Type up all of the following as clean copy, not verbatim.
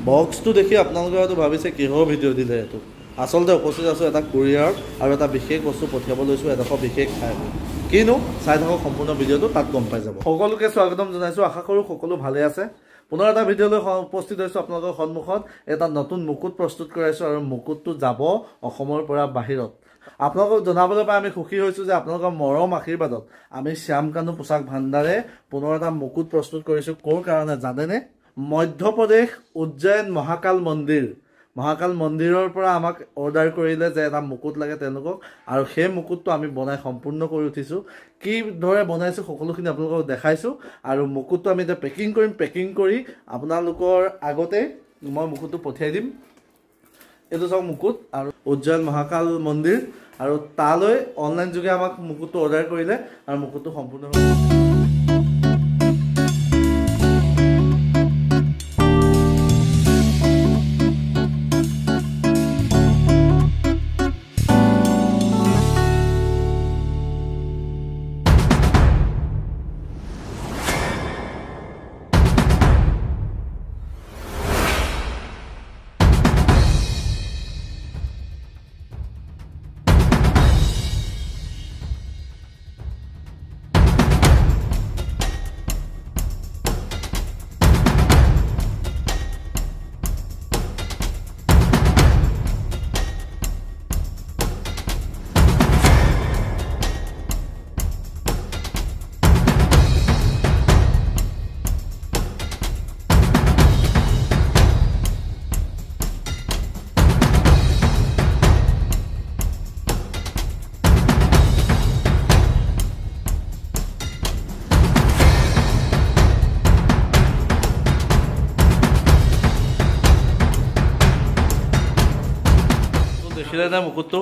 বক্সটো দেখি আপোনালোকে হয়তো ভাবিছে কিহৰ ভিডিঅ' দিলে এইটো আচলতে উপস্থিত আছোঁ এটা কুৰিয়াৰত আৰু এটা বিশেষ বস্তু পঠিয়াব লৈছোঁ এডোখৰ বিশেষ ঠাই কিনো চাই থাকক সম্পূৰ্ণ ভিডিঅ'টো তাত গম পাই যাব সকলোকে স্বাগতম জনাইছোঁ আশা কৰোঁ সকলো ভালে আছে পুনৰ এটা ভিডিঅ'লৈ উপস্থিত হৈছোঁ আপোনালোকৰ সন্মুখত এটা নতুন মুকুট প্ৰস্তুত কৰাইছোঁ আৰু মুকুটটো যাব অসমৰ পৰা বাহিৰত আপোনালোকক জনাবলৈ পাই আমি সুখী হৈছোঁ যে আপোনালোকৰ মৰম আশীৰ্বাদত আমি শ্যাম কানু পোচাক ভাণ্ডাৰে পুনৰ এটা মুকুট প্ৰস্তুত কৰিছোঁ ক'ৰ কাৰণে জানেনে মধ্যপ্ৰদেশ উজ্জয়ন মহাকাল মন্দিৰৰ পৰা আমাক অৰ্ডাৰ কৰিলে যে এটা মুকুট লাগে তেওঁলোকক আৰু সেই মুকুটটো আমি বনাই সম্পূৰ্ণ কৰি উঠিছোঁ কি ধৰে বনাইছোঁ সকলোখিনি আপোনালোকক দেখাইছোঁ আৰু মুকুটটো আমি এতিয়া পেকিং কৰি আপোনালোকৰ আগতে মই মুকুটটো পঠিয়াই দিম এইটো চাওক মুকুট আৰু উজ্জয়ন মহাকাল মন্দিৰ আৰু তালৈ অনলাইন যোগে আমাক মুকুটটো অৰ্ডাৰ কৰিলে আৰু মুকুটটো সম্পূৰ্ণ দেখিলে নে মুকুটটো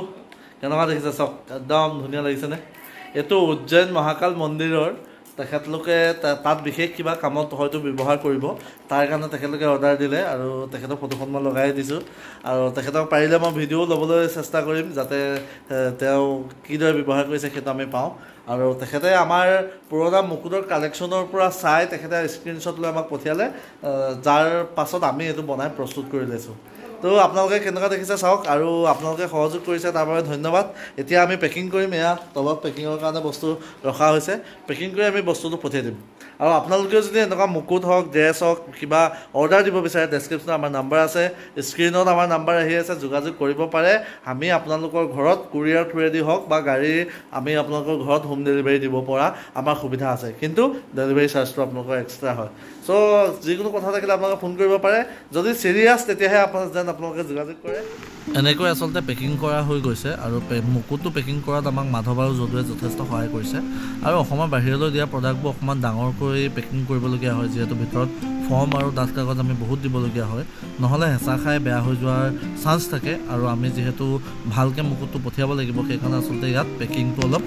কেনেকুৱা দেখিছে চাওক একদম ধুনীয়া লাগিছেনে এইটো উজ্জয়ন মহাকাল মন্দিৰৰ তেখেতলোকে তাত বিশেষ কিবা কামত হয়তো ব্যৱহাৰ কৰিব তাৰ কাৰণে তেখেতলোকে অৰ্ডাৰ দিলে আৰু তেখেতৰ ফটোখন মই লগাই দিছোঁ আৰু তেখেতক পাৰিলে মই ভিডিঅ' ল'বলৈ চেষ্টা কৰিম যাতে তেওঁ কিদৰে ব্যৱহাৰ কৰিছে সেইটো আমি পাওঁ আৰু তেখেতে আমাৰ পুৰণা মুকুটৰ কালেকশ্যনৰ পৰা চাই তেখেতে স্ক্ৰীনশ্বট লৈ আমাক পঠিয়ালে যাৰ পাছত আমি এইটো বনাই প্ৰস্তুত কৰি লৈছোঁ তো আপোনালোকে কেনেকুৱা দেখিছে চাওক আৰু আপোনালোকে সহযোগ কৰিছে তাৰ বাবে ধন্যবাদ এতিয়া আমি পেকিং কৰিম এয়া তলত পেকিঙৰ কাৰণে বস্তু ৰখা হৈছে পেকিং কৰি আমি বস্তুটো পঠিয়াই দিম আৰু আপোনালোকেও যদি এনেকুৱা মুকুট হওক ড্ৰেছ হওক কিবা অৰ্ডাৰ দিব বিচাৰে ডেছক্ৰিপশ্যনত আমাৰ নাম্বাৰ আছে স্ক্ৰীণত আমাৰ নাম্বাৰ আহি আছে যোগাযোগ কৰিব পাৰে আমি আপোনালোকৰ ঘৰত কুৰিয়াৰ থ্ৰুৱেদি হওক বা গাড়ী আমি আপোনালোকৰ ঘৰত হোম ডেলিভাৰী দিব পৰা আমাৰ সুবিধা আছে কিন্তু ডেলিভাৰী চাৰ্জটো আপোনালোকৰ এক্সট্ৰা হয় চ' যিকোনো কথা থাকিলে আপোনালোকে ফোন কৰিব পাৰে যদি চিৰিয়াছ তেতিয়াহে আপোনালোকে যোগাযোগ কৰে এনেকৈ আচলতে পেকিং কৰা হৈ গৈছে আৰু মুকুটটো পেকিং কৰাত আমাক মাধৱ আৰু যদুৱে যথেষ্ট সহায় কৰিছে আৰু অসমৰ বাহিৰলৈ দিয়া প্ৰডাক্টবোৰ অকণমান ডাঙৰকৈ পেকিং কৰিবলগীয়া হয় যিহেতু ভিতৰত ফৰ্ম আৰু ডাঠ কাগজ আমি বহুত দিবলগীয়া হয় নহ'লে হেঁচা খাই বেয়া হৈ যোৱাৰ চান্স থাকে আৰু আমি যিহেতু ভালকৈ মুকুটটো পঠিয়াব লাগিব সেইকাৰণে আচলতে ইয়াত পেকিংটো অলপ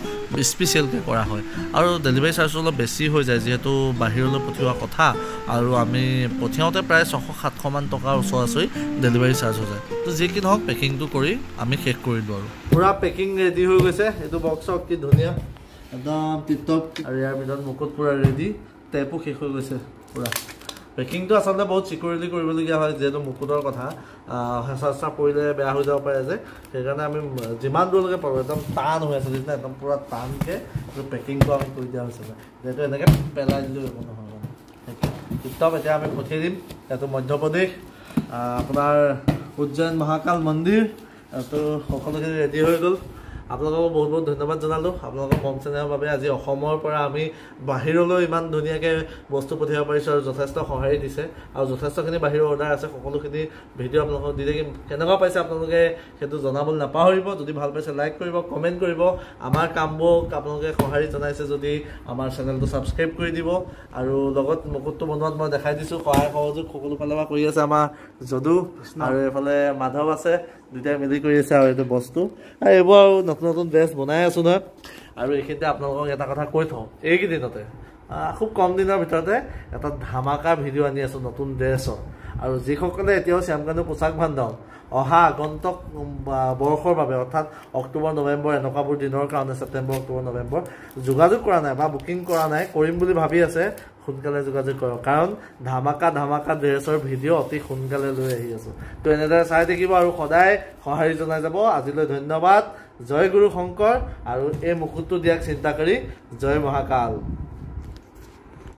স্পেচিয়েলকৈ কৰা হয় আৰু ডেলিভাৰী চাৰ্জটো অলপ বেছি হৈ যায় যিহেতু বাহিৰলৈ পঠিওৱা কথা আৰু আমি পঠিয়াওঁতে প্ৰায় 600-700 মান টকাৰ ওচৰা-ওচৰি ডেলিভাৰী চাৰ্জ হৈ যায় তো যি কি নহওক পেকিংটো কৰি আমি শেষ কৰিলোঁ আৰু পূৰা পেকিং ৰেডি হৈ গৈছে এইটো বক্সক কি ধুনীয়া একদম টিপটপ আৰু ইয়াৰ ভিতৰত মুকুট পূৰা ৰেডি টেপো শেষ হৈ গৈছে পূৰা পেকিংটো আচলতে বহুত চিকিউৰিটি কৰিবলগীয়া হয় যিহেতু মুকুটৰ কথা হেঁচা পৰিলে বেয়া হৈ যাব পাৰে যে সেইকাৰণে আমি যিমান দূৰলৈকে পাৰোঁ একদম টান হৈ আছে যেতিয়া একদম পূৰা টানকৈ পেকিংটো আমি কৰি দিয়া হৈছে যিহেতু এনেকৈ পেলাই দিলেও একো নহয় মানে টিপটপ এতিয়া আমি পঠিয়াই দিম এইটো মধ্যপ্ৰদেশ আপোনাৰ উজ্জয়ন মহাকাল মন্দিৰ তো সকলোখিনি ৰেডি হৈ গ'ল আপোনালোকক বহুত বহুত ধন্যবাদ জনালোঁ আপোনালোকৰ মৰম চেনেহৰ বাবে আজি অসমৰ পৰা আমি বাহিৰলৈ ইমান ধুনীয়াকৈ বস্তু পঠিয়াব পাৰিছোঁ আৰু যথেষ্ট সঁহাৰি দিছে আৰু যথেষ্টখিনি বাহিৰৰ অৰ্ডাৰ আছে সকলোখিনি ভিডিঅ' আপোনালোকক দি থাকিম কেনেকুৱা পাইছে আপোনালোকে সেইটো জনাবলৈ নাপাহৰিব যদি ভাল পাইছে লাইক কৰিব কমেণ্ট কৰিব আমাৰ কামবোৰক আপোনালোকে সঁহাৰি জনাইছে যদি আমাৰ চেনেলটো ছাবস্ক্ৰাইব কৰি দিব আৰু লগত মুকুটটো বনোৱাত মই দেখাই দিছোঁ সহায় সহযোগ সকলো ফালৰ পৰা কৰি আছে আমাৰ যদু আৰু এইফালে মাধৱ আছে দুটাই মিলি কৰি আছে আৰু এইটো বস্তু আৰু এইবোৰ আৰু নতুন ড্ৰেছ বনাই আছোঁ নহয় আৰু এইখিনিতে আপোনালোকক এটা কথা কৈ থওঁ এইকেইদিনতে খুব কম দিনৰ ভিতৰতে এটা ধামাকা ভিডিঅ' আনি আছোঁ নতুন ড্ৰেছৰ আৰু যিসকলে এতিয়াও শ্যাম কানু পোচাক ভাণ্ডাৰ অহা আগন্তুক বৰ্ষৰ বাবে অৰ্থাৎ অক্টোবৰ নৱেম্বৰ এনেকুৱাবোৰ দিনৰ কাৰণে ছেপ্টেম্বৰ অক্টোবৰ নৱেম্বৰ যোগাযোগ কৰা নাই বা বুকিং কৰা নাই কৰিম বুলি ভাবি আছে সোনকালে যোগাযোগ কৰক কাৰণ ধামাকা ড্ৰেছৰ ভিডিঅ' অতি সোনকালে লৈ আহি আছোঁ তো এনেদৰে চাই থাকিব আৰু সদায় সঁহাৰি জনাই যাব আজিলৈ ধন্যবাদ জয় গুৰু শংকৰ আৰু এই মুকুটটো দিয়াক চিন্তা কৰি জয় মহাকাল